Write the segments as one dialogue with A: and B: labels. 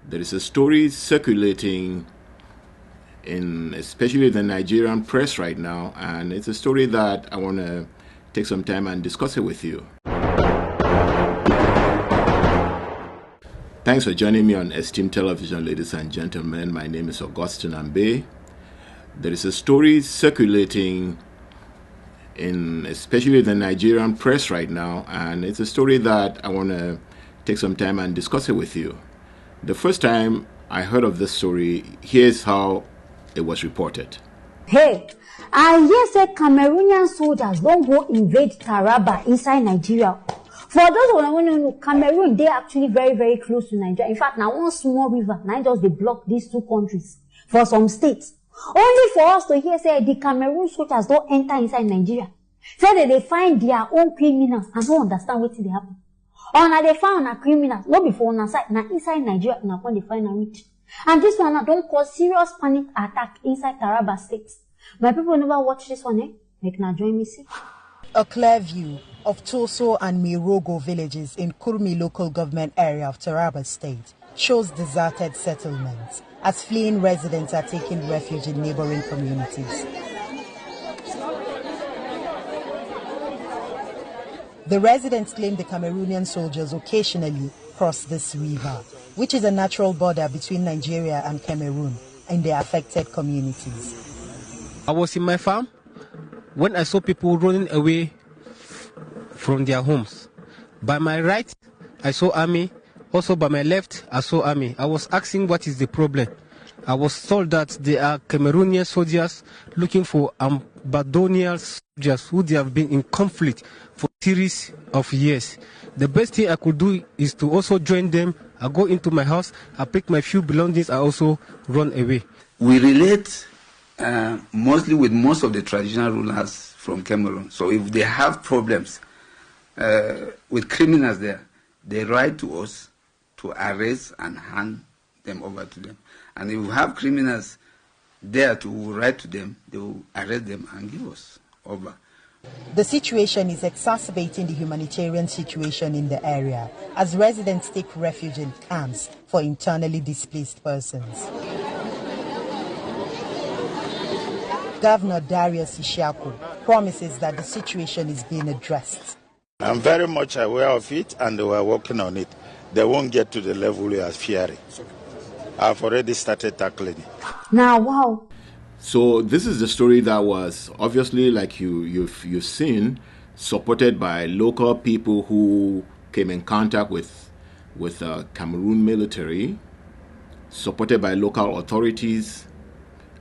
A: There is a story circulating in especially the Nigerian press right now, and it's a story that I want to take some time and discuss it with you. Thanks for joining me on Esteemed Television, ladies and gentlemen. My name is Augustine Ambe. There is a story circulating in especially the Nigerian press right now, and it's a story that I want to take some time and discuss it with you. The first time I heard of this story, here's how it was reported.
B: Hey, I hear say Cameroonian soldiers don't go invade Taraba inside Nigeria. For those who want to know, Cameroon, they actually very, very close to Nigeria. In fact, now one small river, now just they block these two countries for some states. Only for us to hear say the Cameroon soldiers don't enter inside Nigeria. Say that they find their own criminals and don't understand what they happen. Or now they found a criminals, not before on side, now inside Nigeria, now when they find a witch. And this one now don't cause serious panic attack inside Taraba State. My people never watch this one, eh? Make now join me see.
C: A clear view of Toso and Mirogo villages in Kurmi local government area of Taraba State shows deserted settlements as fleeing residents are taking refuge in neighboring communities. The residents claim the Cameroonian soldiers occasionally cross this river, which is a natural border between Nigeria and Cameroon in the affected communities.
D: I was in my farm when I saw people running away from their homes. By my right, I saw army. Also by my left, I saw army. I was asking what is the problem. I was told that they are Cameroonian soldiers looking for Ambazonia soldiers who they have been in conflict for a series of years. The best thing I could do is to also join them. I go into my house, I pick my few belongings, I also run away.
E: We relate mostly with most of the traditional rulers from Cameroon. So if they have problems with criminals there, they write to us to arrest and hand them over to them. And if we have criminals there to write to them, they will arrest them and give us over.
C: The situation is exacerbating the humanitarian situation in the area as residents take refuge in camps for internally displaced persons. Governor Darius Ishaku promises that the situation is being addressed.
F: I'm very much aware of it and we're working on it. They won't get to the level we are fearing. I've already started tackling it.
B: Now, wow.
A: So this is the story that was obviously, like you've seen, supported by local people who came in contact with Cameroon military, supported by local authorities,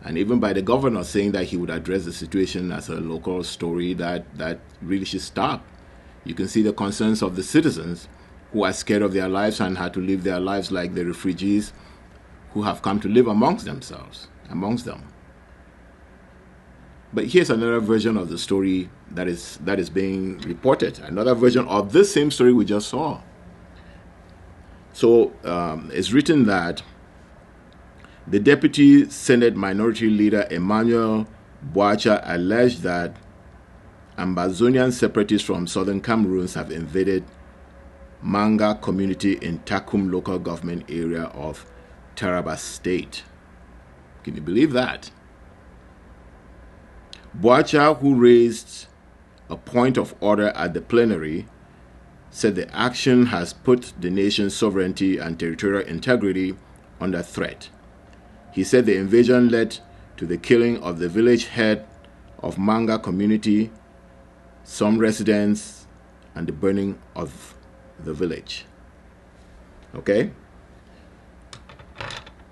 A: and even by the governor saying that he would address the situation as a local story that really should stop. You can see the concerns of the citizens who are scared of their lives and had to live their lives like the refugees who have come to live amongst them. But here's another version of the story that is being reported. Another version of this same story we just saw. So it's written that the Deputy Senate Minority Leader Emmanuel Boacha alleged that Ambazonian separatists from southern Cameroon have invaded Manga community in Takum local government area of Taraba State. Can you believe that? Boacha, who raised a point of order at the plenary, said the action has put the nation's sovereignty and territorial integrity under threat. He said the invasion led to the killing of the village head of Manga community, some residents, and the burning of the village. Okay?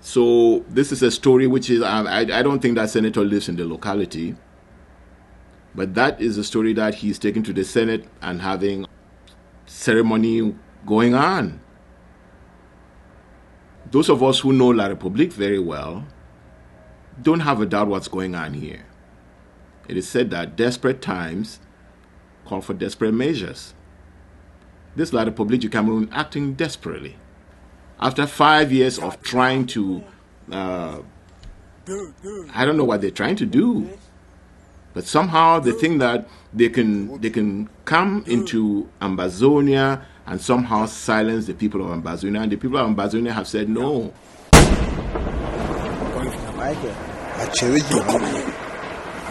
A: So this is a story which is, I don't think that senator lives in the locality, but that is a story that he's taken to the Senate and having ceremony going on. Those of us who know La République very well don't have a doubt what's going on here. It is said that desperate times call for desperate measures. This La République du Cameroun acting desperately. After 5 years of trying to, I don't know what they're trying to do, but somehow they think that they can come into Ambazonia and somehow silence the people of Ambazonia. And the people of Ambazonia have said no.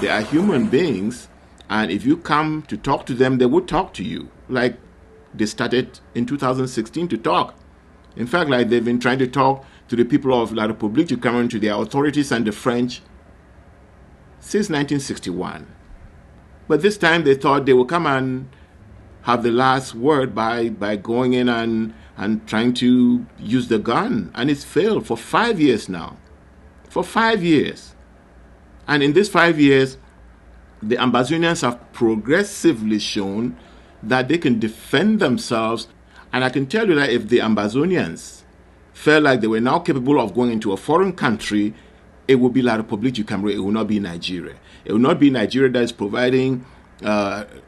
A: They are human beings, and if you come to talk to them, they will talk to you. Like they started in 2016 to talk. In fact, like they've been trying to talk to the people of La République du Cameroun, to their authorities and the French since 1961. But this time they thought they would come and have the last word by going in and trying to use the gun. And it's failed for 5 years now. For 5 years. And in these 5 years, the Ambazonians have progressively shown that they can defend themselves. And I can tell you that if the Ambazonians felt like they were now capable of going into a foreign country, it would be La République du Cameroun. It will not be Nigeria. It will not be Nigeria that is providing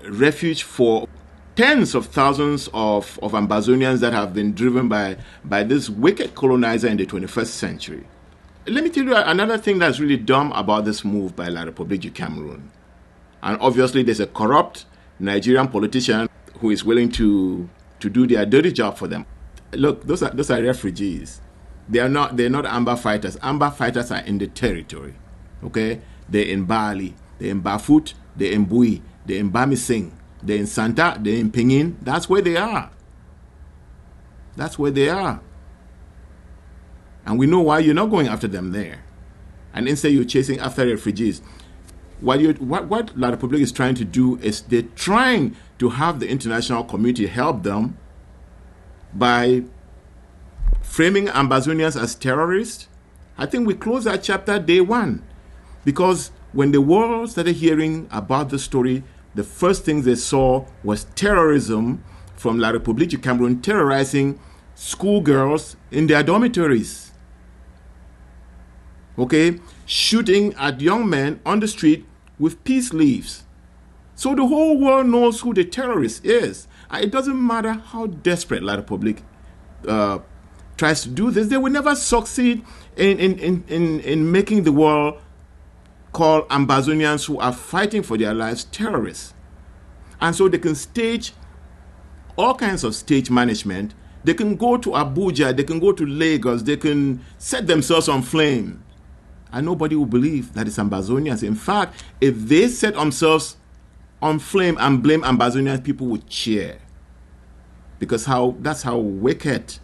A: refuge for tens of thousands of Ambazonians that have been driven by this wicked colonizer in the 21st century. Let me tell you another thing that's really dumb about this move by La République du Cameroun. And obviously there's a corrupt Nigerian politician who is willing to do their dirty job for them. Look, those are refugees. They're not Amba fighters. Amba fighters are in the territory. Okay? They're in Bali, they're in Bafut, they're in Bui, they're in Bamising, they're in Santa, they're in Pinyin. That's where they are. That's where they are. And we know why you're not going after them there. And instead you're chasing after refugees. What La République is trying to do is they're trying to have the international community help them by framing Ambazonians as terrorists. I think we closed that chapter day one. Because when the world started hearing about the story, the first things they saw was terrorism from La République du Cameroun terrorizing schoolgirls in their dormitories. Okay? Shooting at young men on the street with peace leaves. So the whole world knows who the terrorist is. And it doesn't matter how desperate La République tries to do this, they will never succeed in making the world call Ambazonians who are fighting for their lives terrorists. And so they can stage all kinds of stage management. They can go to Abuja, they can go to Lagos, they can set themselves on flame. And nobody will believe that it's Ambazonians. In fact, if they set themselves on flame and blame Ambazonians, people would cheer. Because that's how wicked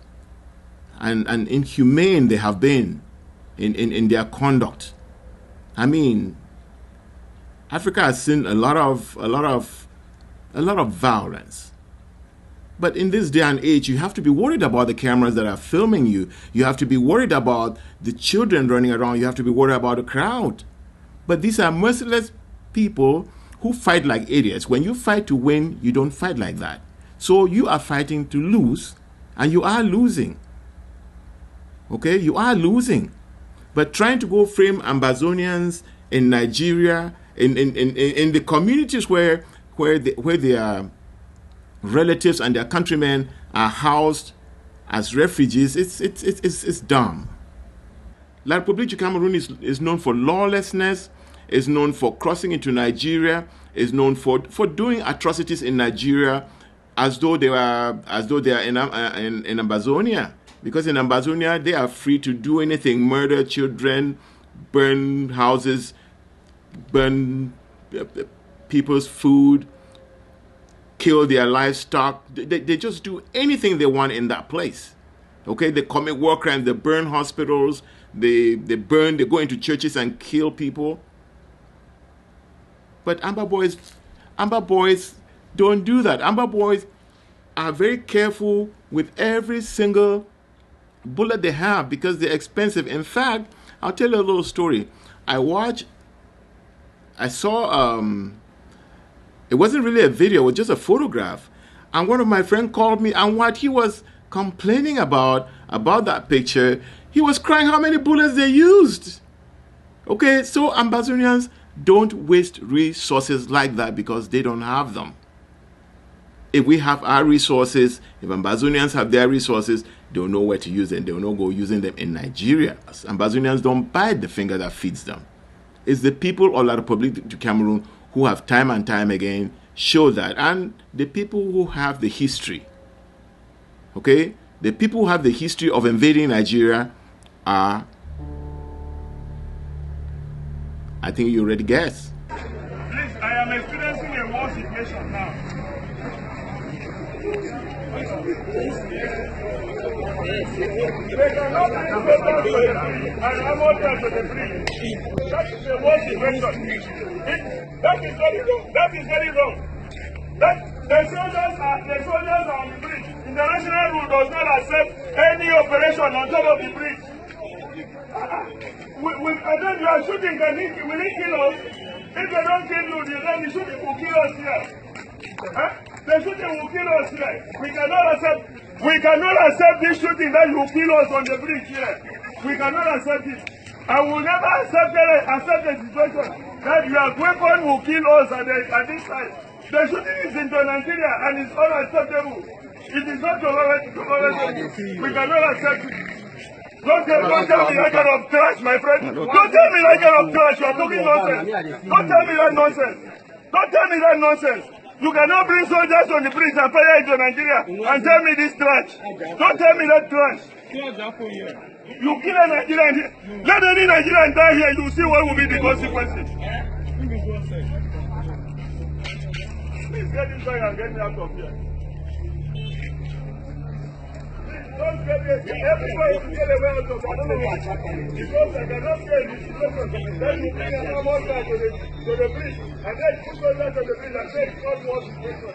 A: and inhumane they have been in their conduct. I mean, Africa has seen a lot of violence. But in this day and age, you have to be worried about the cameras that are filming you. You have to be worried about the children running around. You have to be worried about the crowd. But these are merciless people who fight like idiots. When you fight to win, you don't fight like that. So you are fighting to lose, and you are losing. Okay? You are losing. But trying to go frame Ambazonians in Nigeria, in the communities where their relatives and their countrymen are housed as refugees, it's dumb. La République du Cameroun is known for lawlessness, is known for crossing into Nigeria, is known for doing atrocities in Nigeria as though they are in Ambazonia. Because in Ambazonia, they are free to do anything: murder children, burn houses, burn people's food, kill their livestock. They just do anything they want in that place. Okay, they commit war crimes, they burn hospitals, they go into churches and kill people. But Amba boys don't do that. Amba boys are very careful with every single bullet they have because they're expensive. In fact, I'll tell you a little story. I saw it wasn't really a video, it was just a photograph. And one of my friends called me, and what he was complaining about that picture, he was crying how many bullets they used. Okay, so Ambazonians don't waste resources like that because they don't have them. If we have our resources, if Ambazonians have their resources, they'll know where to use them. They'll not go using them in Nigeria. Ambazonians don't bite the finger that feeds them. It's the people of La République du Cameroun who have time and time again showed that. And the people who have the history Okay? The people who have the history of invading Nigeria are, I think you already guessed.
G: Please, I am experiencing a war situation now. They cannot bring soldiers to the bridge and armor to the bridge. That is a war situation. That is very wrong. That is very wrong. The soldiers are on the bridge. International rule does not accept any operation on top of the bridge. I think you are shooting, will it kill us? If they don't kill you, then the shooting will kill us here. The shooting will kill us here. We cannot accept this shooting that you kill us on the bridge here. We cannot accept it. I will never accept the situation that your weapon will kill us at this time. The shooting is into Nigeria and it's unacceptable. It is not tolerable. We cannot accept it. Don't tell me that kind of trash, my friend. Don't tell me that kind of trash. You are talking nonsense. Don't tell me that nonsense. Don't tell me that nonsense. You cannot bring soldiers on the bridge and fire into Nigeria and tell me this trash. Don't tell me that trash. You kill a Nigerian. Let any Nigerian die here. You see what will be the consequences. Please get inside and get me out of here. Don't get me. Everybody will get away out of that. Because I cannot stay in this situation. Then you bring an armor to the bridge. And then you go down to the bridge and say it's not war situation.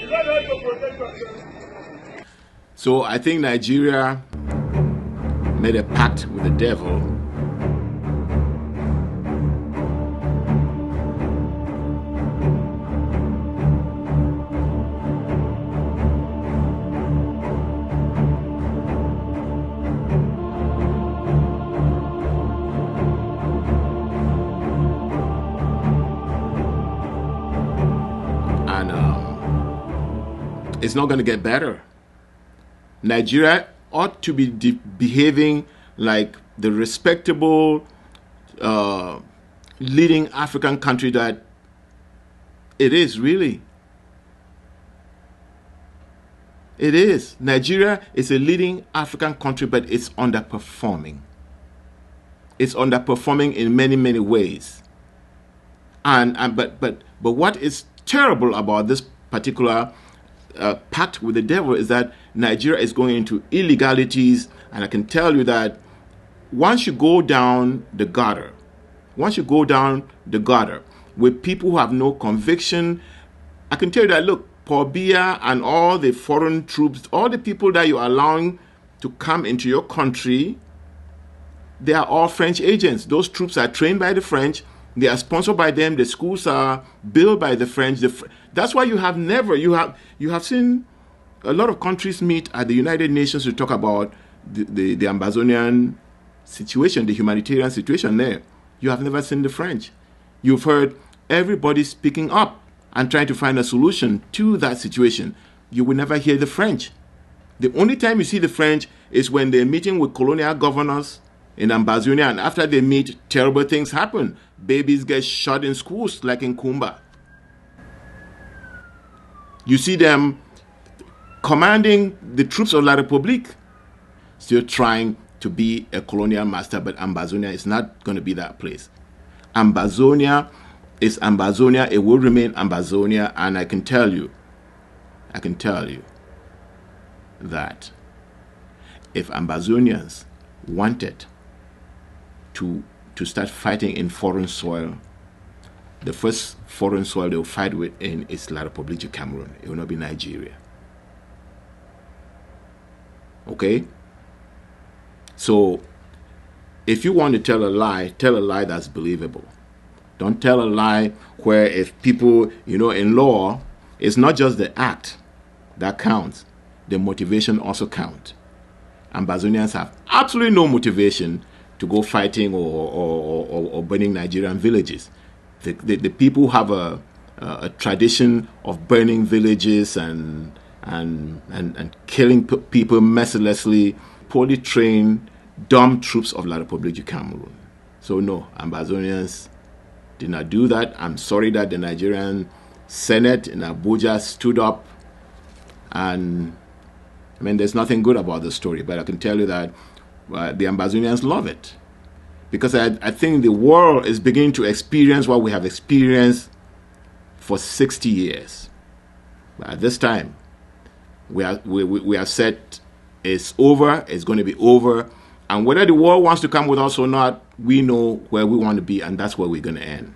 G: You don't have to protect yourself.
A: So I think Nigeria made a pact with the devil. It's not going to get better. Nigeria ought to be behaving like the respectable, leading African country that it is, really. It is. Nigeria is a leading African country, but it's underperforming. It's underperforming in many, many ways. But what is terrible about this particular pact with the devil is that Nigeria is going into illegalities, and I can tell you that once you go down the gutter with people who have no conviction, I can tell you that, look, Paul Biya and all the foreign troops, all the people that you're allowing to come into your country, they are all French agents. Those troops are trained by the French. They are sponsored by them. The schools are built by the French. That's why you have seen a lot of countries meet at the United Nations to talk about the Ambazonian situation, the humanitarian situation there. You have never seen the French. You've heard everybody speaking up and trying to find a solution to that situation. You will never hear the French. The only time you see the French is when they're meeting with colonial governors in Ambazonia, and after they meet, terrible things happen. Babies get shot in schools, like in Kumba. You see them commanding the troops of La République, still trying to be a colonial master, but Ambazonia is not going to be that place. Ambazonia is Ambazonia. It will remain Ambazonia, and I can tell you that if Ambazonians wanted to start fighting in foreign soil, the first foreign soil they will fight with in is La République du Cameroun. It will not be Nigeria. Okay? So, if you want to tell a lie that's believable. Don't tell a lie where if people, in law, it's not just the act that counts. The motivation also counts. Ambazonians have absolutely no motivation to go fighting or burning Nigerian villages. The people have a tradition of burning villages and killing people mercilessly, poorly trained, dumb troops of La République du Cameroun. So no, Ambazonians did not do that. I'm sorry that the Nigerian Senate in Abuja stood up and I mean, there's nothing good about this story, but I can tell you that the Ambazonians love it. Because I think the world is beginning to experience what we have experienced for 60 years. But at this time, we are set, it's over, it's going to be over. And whether the world wants to come with us or not, we know where we want to be, and that's where we're going to end.